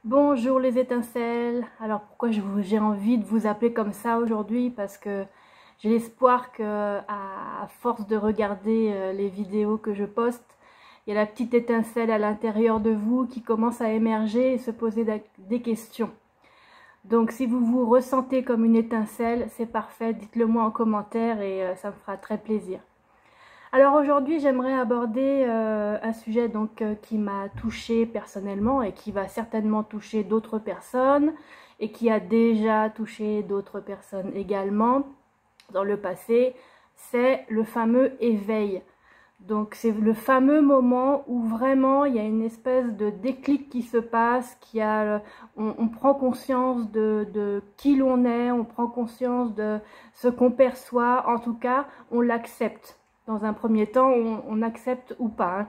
Bonjour les étincelles. Alors pourquoi j'ai envie de vous appeler comme ça aujourd'hui? Parce que j'ai l'espoir que à force de regarder les vidéos que je poste, il y a la petite étincelle à l'intérieur de vous qui commence à émerger et se poser des questions. Donc si vous vous ressentez comme une étincelle, c'est parfait, dites-le moi en commentaire et ça me fera très plaisir. Alors aujourd'hui, j'aimerais aborder un sujet qui m'a touchée personnellement et qui va certainement toucher d'autres personnes et qui a déjà touché d'autres personnes également dans le passé. C'est le fameux éveil. Donc c'est le fameux moment où vraiment il y a une espèce de déclic qui se passe, on prend conscience de qui l'on est, on prend conscience de ce qu'on perçoit, en tout cas on l'accepte. Dans un premier temps, on accepte ou pas. Hein.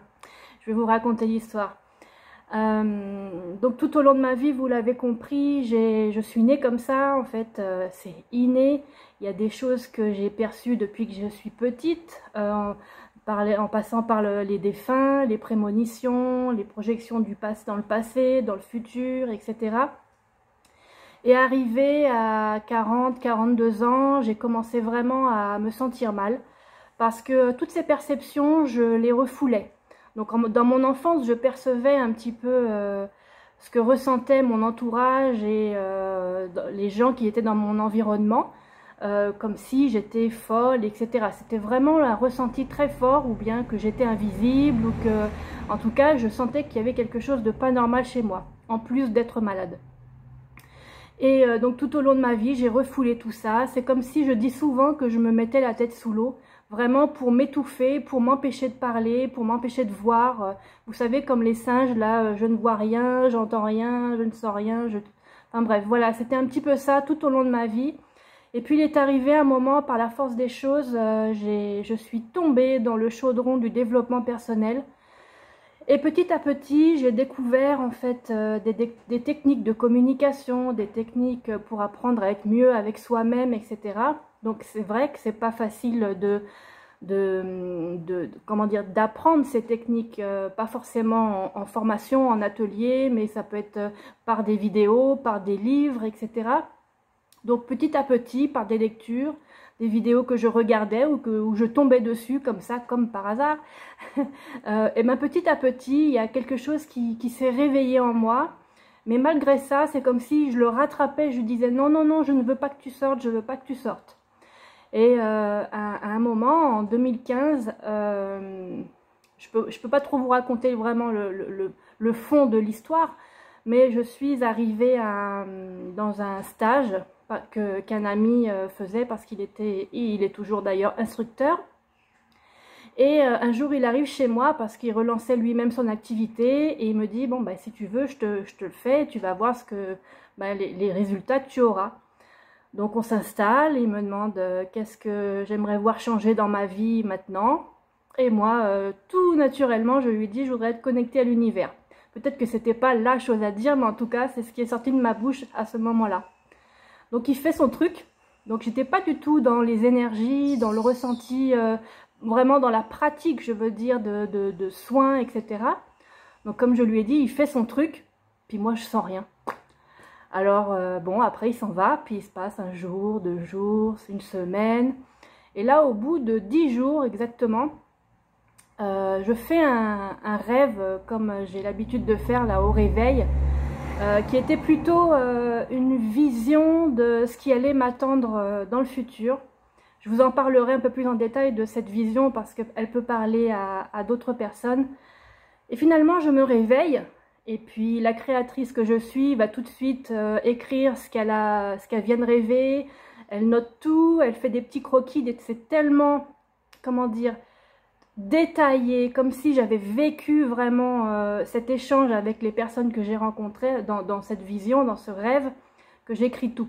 Je vais vous raconter l'histoire. Donc tout au long de ma vie, vous l'avez compris, je suis née comme ça. En fait, c'est inné. Il y a des choses que j'ai perçues depuis que je suis petite, en passant par les défunts, les prémonitions, les projections du passé dans le passé, dans le futur, etc. Et arrivé à 40, 42 ans, j'ai commencé vraiment à me sentir mal. Parce que toutes ces perceptions, je les refoulais. Donc dans mon enfance, je percevais un petit peu ce que ressentait mon entourage et les gens qui étaient dans mon environnement, comme si j'étais folle, etc. C'était vraiment un ressenti très fort, ou bien que j'étais invisible, ou que, en tout cas, je sentais qu'il y avait quelque chose de pas normal chez moi, en plus d'être malade. Et donc tout au long de ma vie, j'ai refoulé tout ça. C'est comme si je dis souvent que je me mettais la tête sous l'eau, vraiment pour m'étouffer, pour m'empêcher de parler, pour m'empêcher de voir. Vous savez, comme les singes, là, je ne vois rien, j'entends rien, je ne sens rien. Enfin bref, voilà, c'était un petit peu ça tout au long de ma vie. Et puis il est arrivé un moment, par la force des choses, je suis tombée dans le chaudron du développement personnel. Et petit à petit, j'ai découvert en fait des techniques de communication, des techniques pour apprendre à être mieux avec soi-même, etc. Donc c'est vrai que c'est pas facile comment dire, d'apprendre ces techniques, pas forcément en formation, en atelier, mais ça peut être par des vidéos, par des livres, etc. Donc petit à petit, par des lectures, des vidéos que je regardais où je tombais dessus comme ça, comme par hasard. Et bien petit à petit, il y a quelque chose qui s'est réveillé en moi. Mais malgré ça, c'est comme si je le rattrapais, je lui disais non, non, non, je ne veux pas que tu sortes, je ne veux pas que tu sortes. Et à un moment, en 2015, je peux pas trop vous raconter vraiment le fond de l'histoire, mais je suis arrivée dans un stage qu'un ami faisait parce il est toujours d'ailleurs instructeur. Et un jour il arrive chez moi parce qu'il relançait lui-même son activité et il me dit bon si tu veux je te le fais, tu vas voir les résultats que tu auras. Donc on s'installe, il me demande qu'est-ce que j'aimerais voir changer dans ma vie maintenant. Et moi tout naturellement je lui dis je voudrais être connectée à l'univers. Peut-être que c'était pas la chose à dire, mais en tout cas c'est ce qui est sorti de ma bouche à ce moment-là. Donc il fait son truc, donc j'étais pas du tout dans les énergies, dans le ressenti, vraiment dans la pratique, je veux dire, de soins, etc. Donc comme je lui ai dit, il fait son truc, puis moi je sens rien. Alors bon, après il s'en va, puis il se passe un jour, 2 jours, une semaine. Et là au bout de 10 jours exactement, je fais un rêve comme j'ai l'habitude de faire là au réveil. Qui était plutôt une vision de ce qui allait m'attendre dans le futur. Je vous en parlerai un peu plus en détail de cette vision parce qu'elle peut parler à d'autres personnes. Et finalement, je me réveille et puis la créatrice que je suis va tout de suite écrire ce qu'elle vient de rêver. Elle note tout, elle fait des petits croquis, c'est tellement, comment dire, détaillé, comme si j'avais vécu vraiment cet échange avec les personnes que j'ai rencontrées dans cette vision, dans ce rêve, que j'écris tout.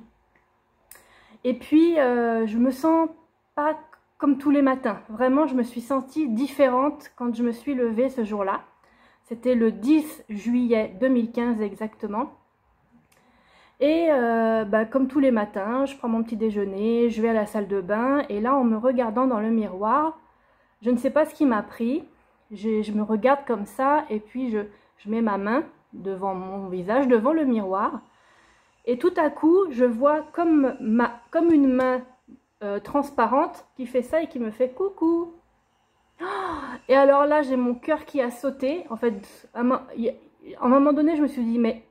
Et puis, je me sens pas comme tous les matins. Vraiment, je me suis sentie différente quand je me suis levée ce jour-là. C'était le 10 juillet 2015 exactement. Et comme tous les matins, je prends mon petit déjeuner, je vais à la salle de bain, et là, en me regardant dans le miroir, je ne sais pas ce qui m'a pris, je me regarde comme ça et puis je mets ma main devant mon visage, devant le miroir. Et tout à coup, je vois comme une main transparente qui fait ça et qui me fait coucou. Et alors là, j'ai mon cœur qui a sauté. En fait, à un moment donné, je me suis dit, mais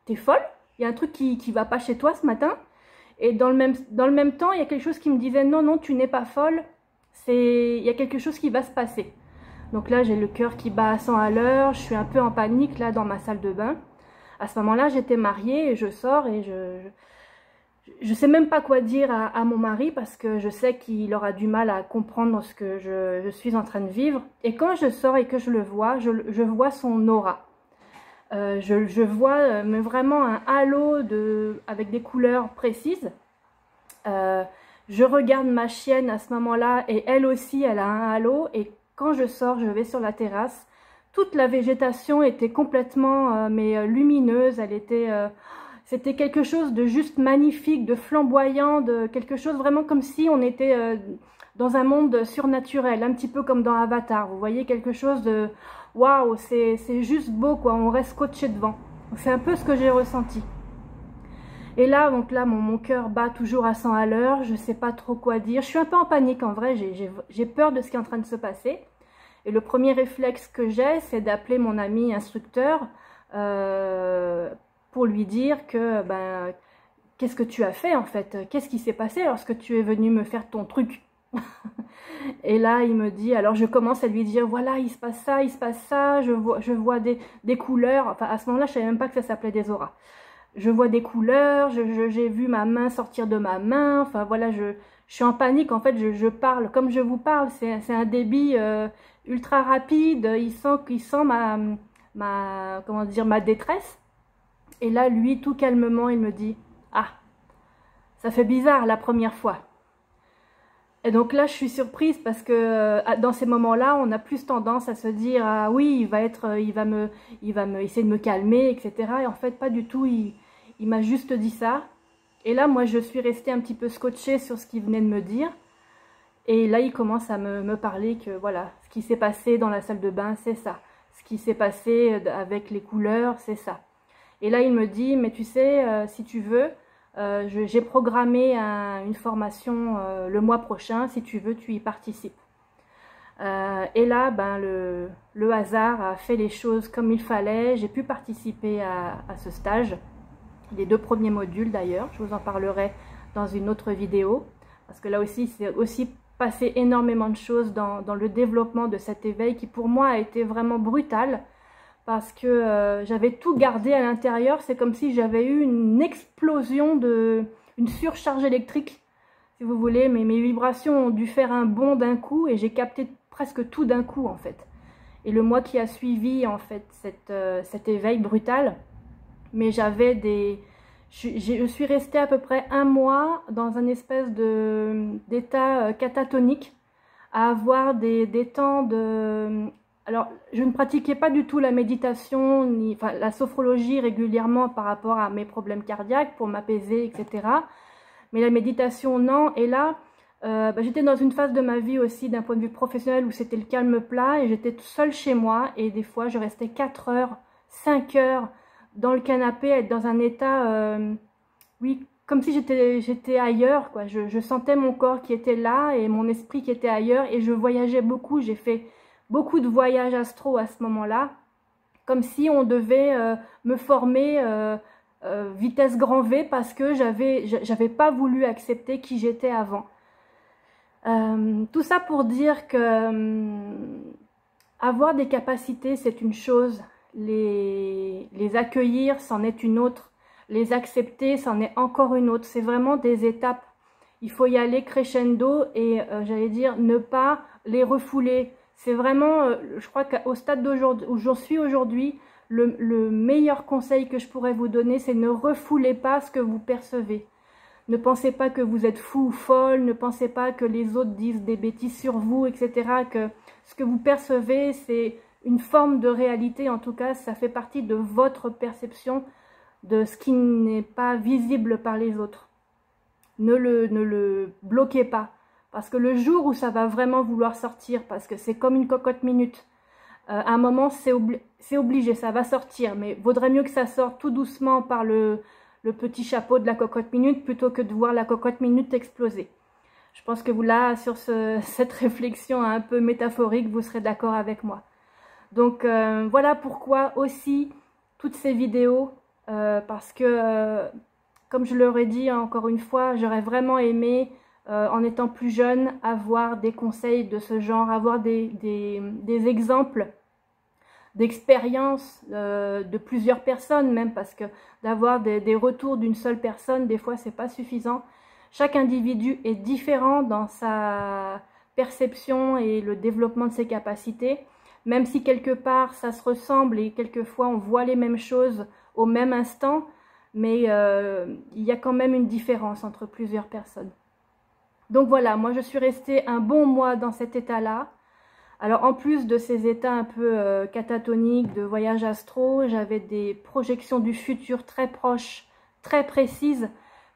t'es folle? Il y a un truc qui va pas chez toi ce matin? Et dans le même temps, il y a quelque chose qui me disait, non, non, tu n'es pas folle. Il y a quelque chose qui va se passer. Donc là, j'ai le cœur qui bat à 100 à l'heure. Je suis un peu en panique là dans ma salle de bain. À ce moment-là, j'étais mariée et je sors et je sais même pas quoi dire à mon mari parce que je sais qu'il aura du mal à comprendre ce que je suis en train de vivre. Et quand je sors et que je le vois, je vois son aura. Je vois mais vraiment un halo avec des couleurs précises. Je regarde ma chienne à ce moment-là et elle aussi, elle a un halo. Et quand je sors, je vais sur la terrasse. Toute la végétation était complètement lumineuse. C'était quelque chose de juste magnifique, de flamboyant, de quelque chose vraiment comme si on était dans un monde surnaturel, un petit peu comme dans Avatar. Vous voyez, quelque chose de waouh, c'est juste beau quoi. On reste scotché devant. C'est un peu ce que j'ai ressenti. Et là, donc là, mon cœur bat toujours à 100 à l'heure. Je sais pas trop quoi dire. Je suis un peu en panique en vrai. J'ai peur de ce qui est en train de se passer. Et le premier réflexe que j'ai, c'est d'appeler mon ami instructeur pour lui dire que, ben, qu'est-ce que tu as fait en fait? Qu'est-ce qui s'est passé lorsque tu es venu me faire ton truc? Et là, il me dit, alors je commence à lui dire, voilà, il se passe ça, je vois des couleurs. Enfin, à ce moment-là, je savais même pas que ça s'appelait des auras. Je vois des couleurs, j'ai vu ma main sortir de ma main. Enfin, voilà, je suis en panique. En fait, je parle comme je vous parle. C'est un débit ultra rapide. Il sent comment dire, ma détresse. Et là, lui, tout calmement, il me dit, ah, ça fait bizarre la première fois. Et donc là, je suis surprise parce que dans ces moments-là, on a plus tendance à se dire, ah oui, il va essayer de me calmer, etc. Et en fait, pas du tout. Il m'a juste dit ça. Et là, moi, je suis restée un petit peu scotchée sur ce qu'il venait de me dire. Et là, il commence à me parler que voilà, ce qui s'est passé dans la salle de bain, c'est ça. Ce qui s'est passé avec les couleurs, c'est ça. Et là, il me dit, mais tu sais, si tu veux, j'ai programmé une formation le mois prochain. Si tu veux, tu y participes. Et là, ben, le hasard a fait les choses comme il fallait. J'ai pu participer à ce stage. Les 2 premiers modules d'ailleurs. Je vous en parlerai dans une autre vidéo. Parce que là aussi, c'est aussi passé énormément de choses dans le développement de cet éveil qui pour moi a été vraiment brutal. Parce que j'avais tout gardé à l'intérieur. C'est comme si j'avais eu une explosion, une surcharge électrique, si vous voulez. Mais mes vibrations ont dû faire un bond d'un coup et j'ai capté presque tout d'un coup en fait. Et le mois qui a suivi en fait cet éveil brutal, mais je suis restée à peu près 1 mois dans un espèce d'état catatonique, à avoir des temps de... Alors, je ne pratiquais pas du tout la méditation, ni enfin, la sophrologie régulièrement par rapport à mes problèmes cardiaques pour m'apaiser, etc. Mais la méditation, non. Et là, j'étais dans une phase de ma vie aussi, d'un point de vue professionnel, où c'était le calme plat et j'étais seule chez moi. Et des fois, je restais 4 heures, 5 heures dans le canapé, être dans un état, oui, comme si j'étais ailleurs, quoi. Je sentais mon corps qui était là et mon esprit qui était ailleurs. Et je voyageais beaucoup, j'ai fait beaucoup de voyages astro à ce moment-là, comme si on devait me former vitesse grand V parce que j'avais pas voulu accepter qui j'étais avant. Tout ça pour dire que avoir des capacités, c'est une chose, les accueillir, c'en est une autre, les accepter, c'en est encore une autre. C'est vraiment des étapes. Il faut y aller crescendo et j'allais dire ne pas les refouler. C'est vraiment, je crois qu'au stade d'aujourd'hui, où j'en suis aujourd'hui, le meilleur conseil que je pourrais vous donner, c'est ne refoulez pas ce que vous percevez. Ne pensez pas que vous êtes fou ou folle, ne pensez pas que les autres disent des bêtises sur vous, etc. Que ce que vous percevez, c'est une forme de réalité. En tout cas, ça fait partie de votre perception de ce qui n'est pas visible par les autres. Ne le bloquez pas. Parce que le jour où ça va vraiment vouloir sortir, parce que c'est comme une cocotte minute, À un moment, c'est obligé, ça va sortir, mais vaudrait mieux que ça sorte tout doucement par le petit chapeau de la cocotte minute plutôt que de voir la cocotte minute exploser. Je pense que vous, là, sur cette réflexion un peu métaphorique, vous serez d'accord avec moi. Donc, voilà pourquoi aussi toutes ces vidéos, parce que, comme je leur ai dit encore une fois, j'aurais vraiment aimé, en étant plus jeune, avoir des conseils de ce genre, avoir des exemples d'expérience de plusieurs personnes même, parce que d'avoir des retours d'une seule personne, des fois c'est pas suffisant. Chaque individu est différent dans sa perception et le développement de ses capacités, même si quelque part ça se ressemble et quelquefois on voit les mêmes choses au même instant, mais il y a quand même une différence entre plusieurs personnes. Donc voilà, moi je suis restée un bon mois dans cet état-là. Alors en plus de ces états un peu catatoniques de voyage astro, j'avais des projections du futur très proches, très précises,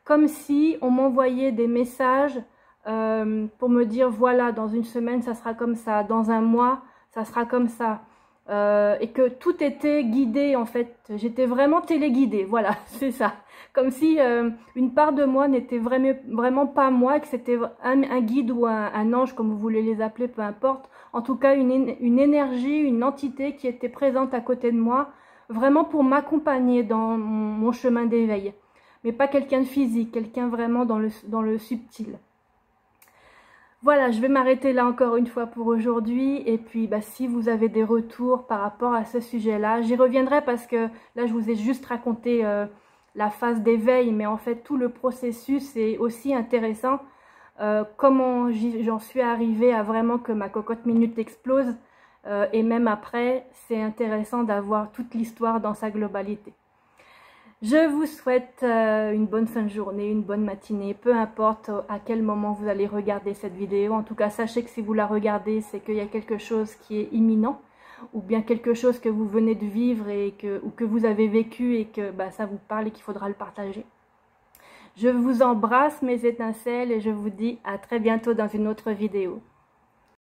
comme si on m'envoyait des messages pour me dire voilà, dans une semaine ça sera comme ça, dans un mois ça sera comme ça. Et que tout était guidé en fait, j'étais vraiment téléguidée, voilà, c'est ça. Comme si une part de moi n'était vraiment pas moi, que c'était un guide ou un ange, comme vous voulez les appeler, peu importe. En tout cas, une énergie, une entité qui était présente à côté de moi, vraiment pour m'accompagner dans mon chemin d'éveil. Mais pas quelqu'un de physique, quelqu'un vraiment dans le subtil. Voilà, je vais m'arrêter là encore une fois pour aujourd'hui. Et puis, si vous avez des retours par rapport à ce sujet-là, j'y reviendrai parce que là, je vous ai juste raconté la phase d'éveil, mais en fait, tout le processus est aussi intéressant. Comment j'en suis arrivée à vraiment que ma cocotte minute explose. Et même après, c'est intéressant d'avoir toute l'histoire dans sa globalité. Je vous souhaite une bonne fin de journée, une bonne matinée, peu importe à quel moment vous allez regarder cette vidéo. En tout cas, sachez que si vous la regardez, c'est qu'il y a quelque chose qui est imminent, ou bien quelque chose que vous venez de vivre ou que vous avez vécu et que ça vous parle et qu'il faudra le partager. Je vous embrasse mes étincelles et je vous dis à très bientôt dans une autre vidéo.